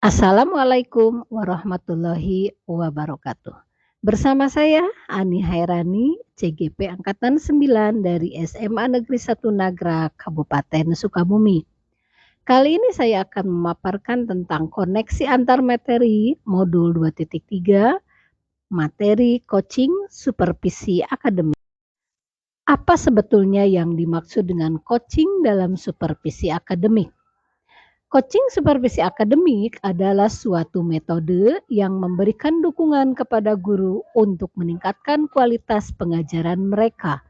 Assalamualaikum warahmatullahi wabarakatuh. Bersama saya Ani Hairani, CGP Angkatan 9 dari SMA Negeri 1 Nagrag, Kabupaten Sukabumi. Kali ini saya akan memaparkan tentang koneksi antar materi modul 2.3, materi coaching supervisi akademik. Apa sebetulnya yang dimaksud dengan coaching dalam supervisi akademik? Coaching supervisi akademik adalah suatu metode yang memberikan dukungan kepada guru untuk meningkatkan kualitas pengajaran mereka.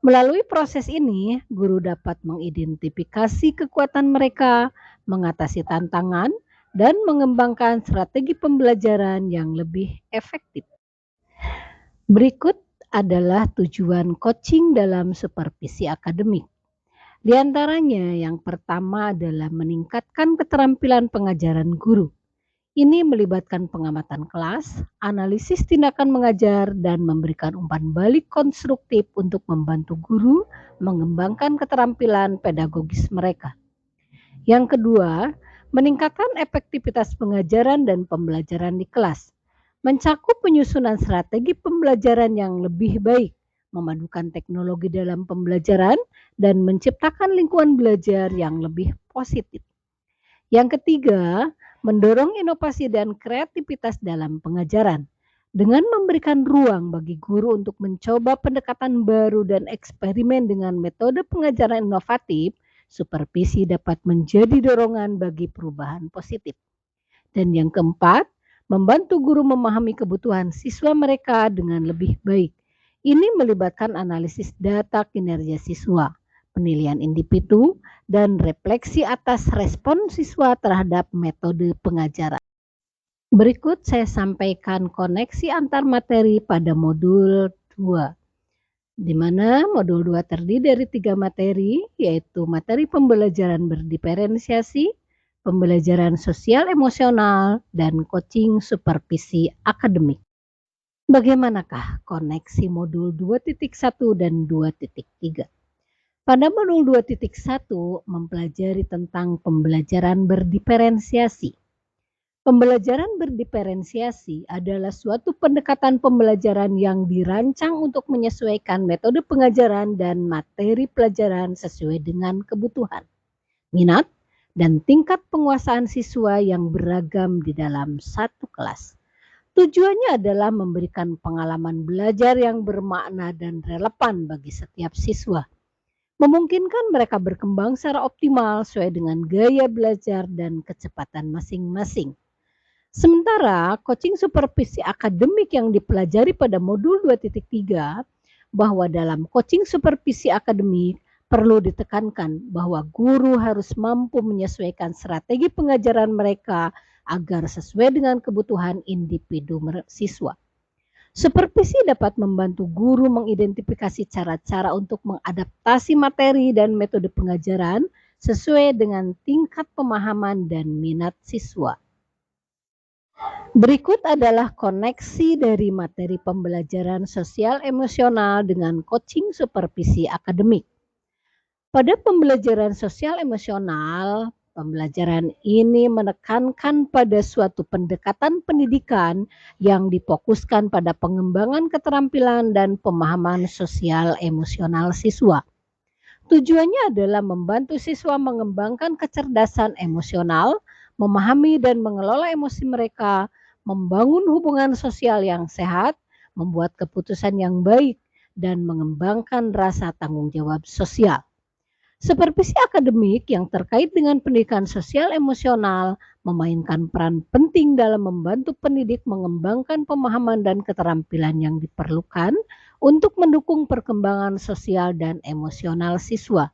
Melalui proses ini, guru dapat mengidentifikasi kekuatan mereka, mengatasi tantangan, dan mengembangkan strategi pembelajaran yang lebih efektif. Berikut adalah tujuan coaching dalam supervisi akademik. Di antaranya yang pertama adalah meningkatkan keterampilan pengajaran guru. Ini melibatkan pengamatan kelas, analisis tindakan mengajar, dan memberikan umpan balik konstruktif untuk membantu guru mengembangkan keterampilan pedagogis mereka. Yang kedua, meningkatkan efektivitas pengajaran dan pembelajaran di kelas. Mencakup penyusunan strategi pembelajaran yang lebih baik, memadukan teknologi dalam pembelajaran, dan menciptakan lingkungan belajar yang lebih positif. Yang ketiga, mendorong inovasi dan kreativitas dalam pengajaran. Dengan memberikan ruang bagi guru untuk mencoba pendekatan baru dan eksperimen dengan metode pengajaran inovatif, supervisi dapat menjadi dorongan bagi perubahan positif. Dan yang keempat, membantu guru memahami kebutuhan siswa mereka dengan lebih baik. Ini melibatkan analisis data kinerja siswa, penilaian individu, dan refleksi atas respon siswa terhadap metode pengajaran. Berikut saya sampaikan koneksi antar materi pada modul 2, di mana modul 2 terdiri dari 3 materi, yaitu materi pembelajaran berdiferensiasi, pembelajaran sosial emosional, dan coaching supervisi akademik. Bagaimanakah koneksi modul 2.1 dan 2.3? Pada modul 2.1 mempelajari tentang pembelajaran berdiferensiasi. Pembelajaran berdiferensiasi adalah suatu pendekatan pembelajaran yang dirancang untuk menyesuaikan metode pengajaran dan materi pelajaran sesuai dengan kebutuhan, minat, dan tingkat penguasaan siswa yang beragam di dalam satu kelas. Tujuannya adalah memberikan pengalaman belajar yang bermakna dan relevan bagi setiap siswa, memungkinkan mereka berkembang secara optimal sesuai dengan gaya belajar dan kecepatan masing-masing. Sementara coaching supervisi akademik yang dipelajari pada modul 2.3, bahwa dalam coaching supervisi akademik perlu ditekankan bahwa guru harus mampu menyesuaikan strategi pengajaran mereka agar sesuai dengan kebutuhan individu siswa. Supervisi dapat membantu guru mengidentifikasi cara-cara untuk mengadaptasi materi dan metode pengajaran sesuai dengan tingkat pemahaman dan minat siswa. Berikut adalah koneksi dari materi pembelajaran sosial emosional dengan coaching supervisi akademik. Pada pembelajaran sosial emosional, pembelajaran ini menekankan pada suatu pendekatan pendidikan yang difokuskan pada pengembangan keterampilan dan pemahaman sosial emosional siswa. Tujuannya adalah membantu siswa mengembangkan kecerdasan emosional, memahami dan mengelola emosi mereka, membangun hubungan sosial yang sehat, membuat keputusan yang baik, dan mengembangkan rasa tanggung jawab sosial. Supervisi akademik yang terkait dengan pendidikan sosial emosional memainkan peran penting dalam membantu pendidik mengembangkan pemahaman dan keterampilan yang diperlukan untuk mendukung perkembangan sosial dan emosional siswa.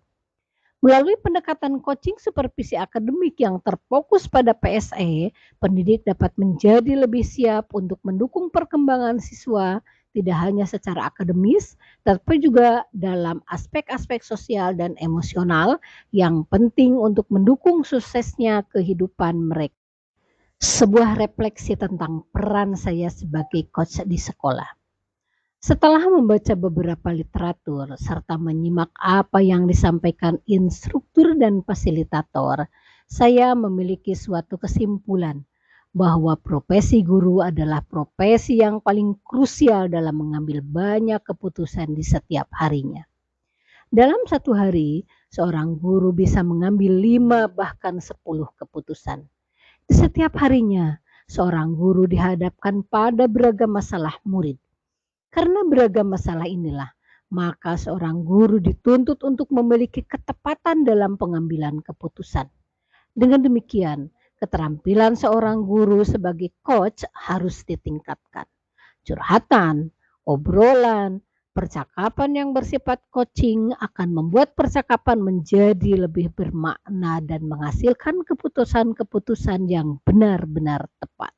Melalui pendekatan coaching supervisi akademik yang terfokus pada PSE, pendidik dapat menjadi lebih siap untuk mendukung perkembangan siswa tidak hanya secara akademis, tapi juga dalam aspek-aspek sosial dan emosional yang penting untuk mendukung suksesnya kehidupan mereka. Sebuah refleksi tentang peran saya sebagai coach di sekolah. Setelah membaca beberapa literatur serta menyimak apa yang disampaikan instruktur dan fasilitator, saya memiliki suatu kesimpulan bahwa profesi guru adalah profesi yang paling krusial dalam mengambil banyak keputusan di setiap harinya. Dalam satu hari, seorang guru bisa mengambil 5 bahkan 10 keputusan. Di setiap harinya, seorang guru dihadapkan pada beragam masalah murid. Karena beragam masalah inilah, maka seorang guru dituntut untuk memiliki ketepatan dalam pengambilan keputusan. Dengan demikian, keterampilan seorang guru sebagai coach harus ditingkatkan. Curhatan, obrolan, percakapan yang bersifat coaching akan membuat percakapan menjadi lebih bermakna dan menghasilkan keputusan-keputusan yang benar-benar tepat.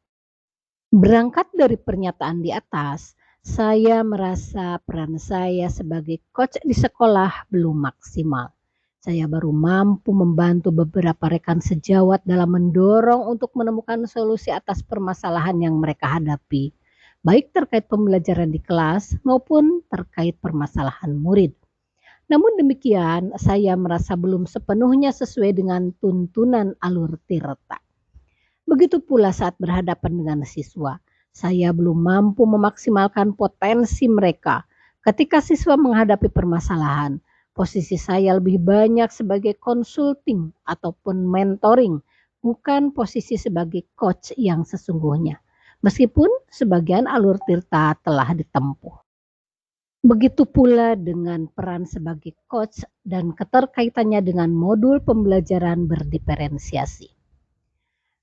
Berangkat dari pernyataan di atas, saya merasa peran saya sebagai coach di sekolah belum maksimal. Saya baru mampu membantu beberapa rekan sejawat dalam mendorong untuk menemukan solusi atas permasalahan yang mereka hadapi, baik terkait pembelajaran di kelas maupun terkait permasalahan murid. Namun demikian, saya merasa belum sepenuhnya sesuai dengan tuntunan alur Tirta. Begitu pula saat berhadapan dengan siswa, saya belum mampu memaksimalkan potensi mereka. Ketika siswa menghadapi permasalahan, posisi saya lebih banyak sebagai consulting ataupun mentoring, bukan posisi sebagai coach yang sesungguhnya. Meskipun sebagian alur Tirta telah ditempuh. Begitu pula dengan peran sebagai coach dan keterkaitannya dengan modul pembelajaran berdiferensiasi.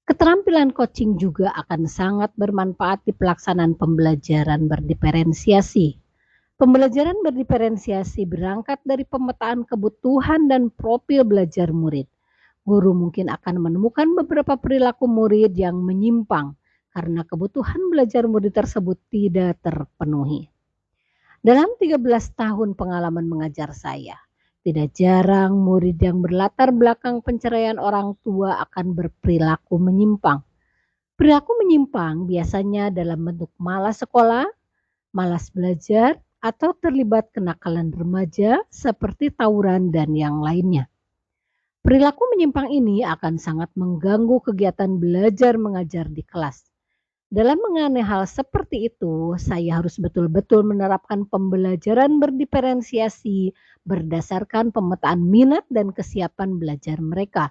Keterampilan coaching juga akan sangat bermanfaat di pelaksanaan pembelajaran berdiferensiasi. Pembelajaran berdiferensiasi berangkat dari pemetaan kebutuhan dan profil belajar murid. Guru mungkin akan menemukan beberapa perilaku murid yang menyimpang karena kebutuhan belajar murid tersebut tidak terpenuhi. Dalam 13 tahun pengalaman mengajar saya, tidak jarang murid yang berlatar belakang penceraian orang tua akan berperilaku menyimpang. Perilaku menyimpang biasanya dalam bentuk malas sekolah, malas belajar, atau terlibat kenakalan remaja seperti tawuran dan yang lainnya. Perilaku menyimpang ini akan sangat mengganggu kegiatan belajar mengajar di kelas. Dalam mengenai hal seperti itu, saya harus betul-betul menerapkan pembelajaran berdiferensiasi berdasarkan pemetaan minat dan kesiapan belajar mereka.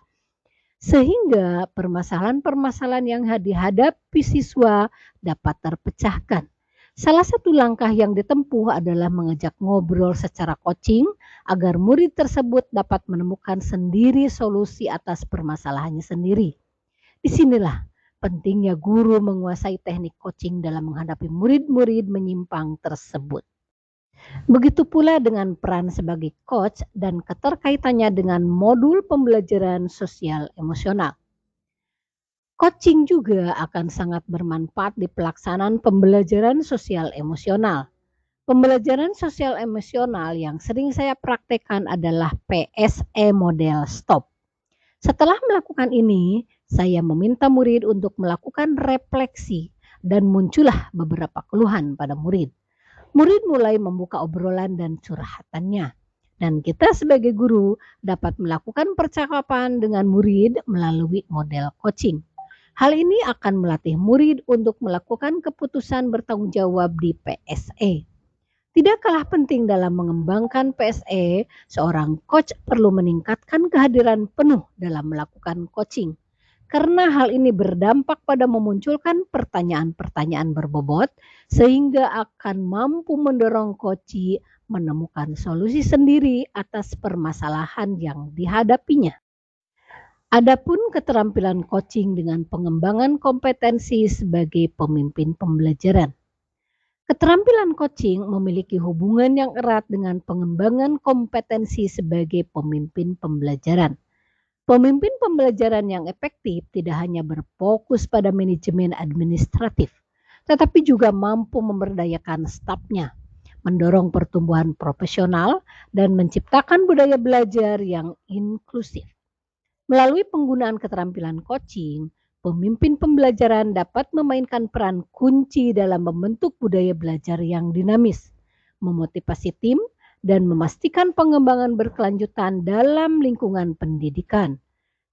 Sehingga permasalahan-permasalahan yang dihadapi siswa dapat terpecahkan. Salah satu langkah yang ditempuh adalah mengajak ngobrol secara coaching agar murid tersebut dapat menemukan sendiri solusi atas permasalahannya sendiri. Disinilah pentingnya guru menguasai teknik coaching dalam menghadapi murid-murid menyimpang tersebut. Begitu pula dengan peran sebagai coach dan keterkaitannya dengan modul pembelajaran sosial emosional. Coaching juga akan sangat bermanfaat di pelaksanaan pembelajaran sosial emosional. Pembelajaran sosial emosional yang sering saya praktekkan adalah PSE model STOP. Setelah melakukan ini, saya meminta murid untuk melakukan refleksi dan muncullah beberapa keluhan pada murid. Murid mulai membuka obrolan dan curhatannya. Dan kita sebagai guru dapat melakukan percakapan dengan murid melalui model coaching. Hal ini akan melatih murid untuk melakukan keputusan bertanggung jawab di PSE. Tidak kalah penting dalam mengembangkan PSE, seorang coach perlu meningkatkan kehadiran penuh dalam melakukan coaching. Karena hal ini berdampak pada memunculkan pertanyaan-pertanyaan berbobot, sehingga akan mampu mendorong coach menemukan solusi sendiri atas permasalahan yang dihadapinya. Adapun keterampilan coaching dengan pengembangan kompetensi sebagai pemimpin pembelajaran. Keterampilan coaching memiliki hubungan yang erat dengan pengembangan kompetensi sebagai pemimpin pembelajaran. Pemimpin pembelajaran yang efektif tidak hanya berfokus pada manajemen administratif, tetapi juga mampu memberdayakan stafnya, mendorong pertumbuhan profesional, dan menciptakan budaya belajar yang inklusif. Melalui penggunaan keterampilan coaching, pemimpin pembelajaran dapat memainkan peran kunci dalam membentuk budaya belajar yang dinamis, memotivasi tim, dan memastikan pengembangan berkelanjutan dalam lingkungan pendidikan.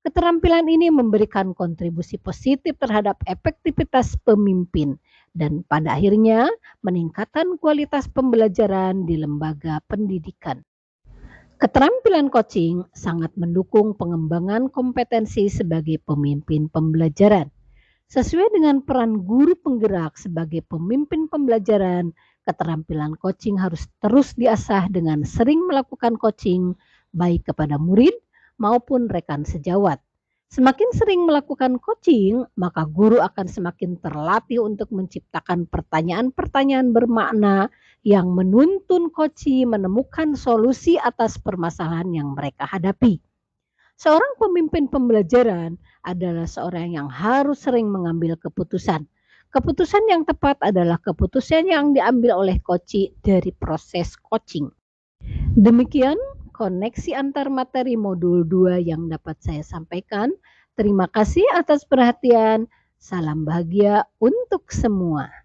Keterampilan ini memberikan kontribusi positif terhadap efektivitas pemimpin dan pada akhirnya meningkatkan kualitas pembelajaran di lembaga pendidikan. Keterampilan coaching sangat mendukung pengembangan kompetensi sebagai pemimpin pembelajaran. Sesuai dengan peran guru penggerak sebagai pemimpin pembelajaran, keterampilan coaching harus terus diasah dengan sering melakukan coaching baik kepada murid maupun rekan sejawat. Semakin sering melakukan coaching, maka guru akan semakin terlatih untuk menciptakan pertanyaan-pertanyaan bermakna yang menuntun coachee menemukan solusi atas permasalahan yang mereka hadapi. Seorang pemimpin pembelajaran adalah seorang yang harus sering mengambil keputusan. Keputusan yang tepat adalah keputusan yang diambil oleh coachee dari proses coaching. Demikian koneksi antar materi modul 2 yang dapat saya sampaikan. Terima kasih atas perhatian. Salam bahagia untuk semua.